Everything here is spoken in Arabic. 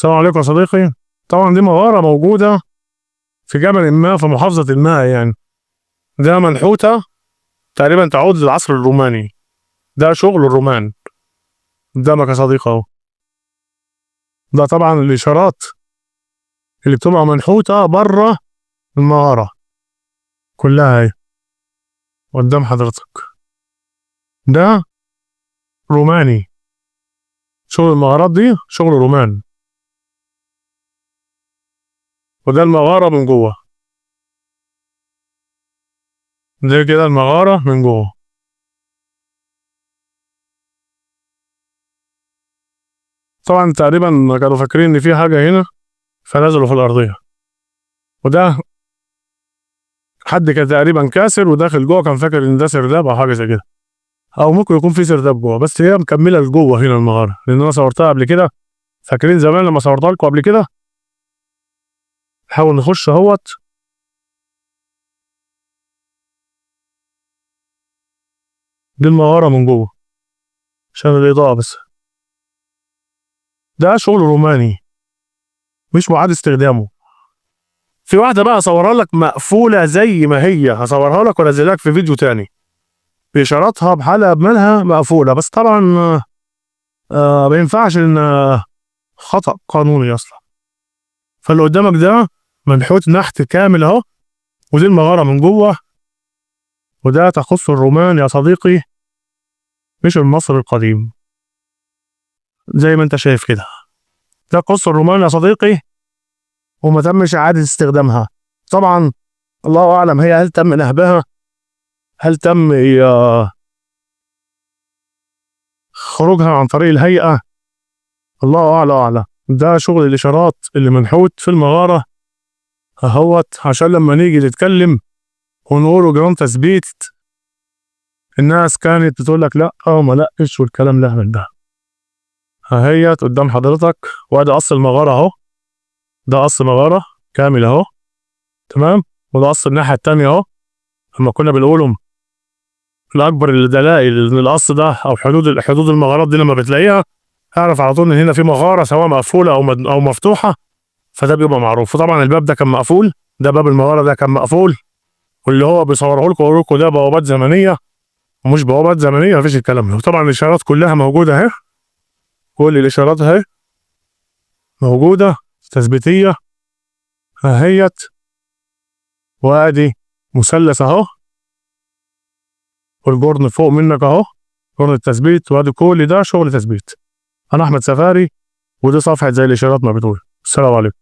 السلام عليكم يا صديقي. طبعا دي مغارة موجودة في جبل ما في محافظة ما يعني. ده منحوتة تقريبا تعود للعصر الروماني. ده شغل الرومان. قدامك يا صديقي اهو. ده طبعا الإشارات اللي بتبقى منحوتة بره المغارة كلها اهي قدام حضرتك. ده روماني. شغل المغارات دي شغل رومان. وده المغارة من جوه. دي كده المغارة من جوه. طبعا تقريبا كانوا فاكرين ان في حاجة هنا فنزلوا في الأرضية. وده حد كان تقريبا كاسر وداخل جوه، كان فاكر ان ده سرداب او حاجه زي كده، او ممكن يكون في سرداب جوه، بس هي مكمله لجوه هنا المغاره، لان انا صورتها قبل كده. فاكرين زمان لما صورتها لكم قبل كده؟ نحاول نخش اهوت. دي المغاره من جوه عشان الاضاءه بس. ده شغل روماني مش معاد استخدامه. في واحده بقى هصورها لك مقفوله زي ما هي، هصورها لك وانزلها لك في فيديو تاني باشاراتها بحالها بمالها مقفوله، بس طبعا ما ينفعش ان خطأ قانوني اصلا. فاللي قدامك ده منحوت نحت كامل اهو. ودي المغاره من جوه. وده تخص الرومان يا صديقي، مش المصري القديم زي ما انت شايف كده. ده قصة الرومان يا صديقي، وما تمش إعادة استخدامها. طبعا الله أعلم هل تم نهبها، هل تم خروجها عن طريق الهيئة، الله أعلى. ده شغل الإشارات اللي منحوت في المغارة اهوت، عشان لما نيجي نتكلم ونقول جرام تثبيت الناس كانت بتقول لك لا ما لقش والكلام ده من ده. اهيت قدام حضرتك، وادي قص المغاره اهو. ده قص مغاره كامل اهو، تمام. وده قص الناحيه التانيه اهو. لما كنا بنقولهم الاكبر الدلائل ان القص ده او حدود المغارات دي لما بتلاقيها اعرف على طول ان هنا في مغاره سواء مقفوله او مفتوحه، فده بيبقى معروف. وطبعا الباب ده كان مقفول، ده باب المغاره ده كان مقفول، واللي هو بيصوره لكم ويقول لكم ده بوابات زمنيه ومش بوابات زمنيه، مفيش الكلام ده. وطبعا الاشارات كلها موجوده اهي، كل الاشارات اهي موجوده تثبيتيه اهيت. وادي مثلث اهو، والجرن فوق منك اهو، جرن التثبيت. وادي كل ده شغل تثبيت. انا احمد سفاري، ودي صفحه زي الاشارات ما بتقول. السلام عليكم.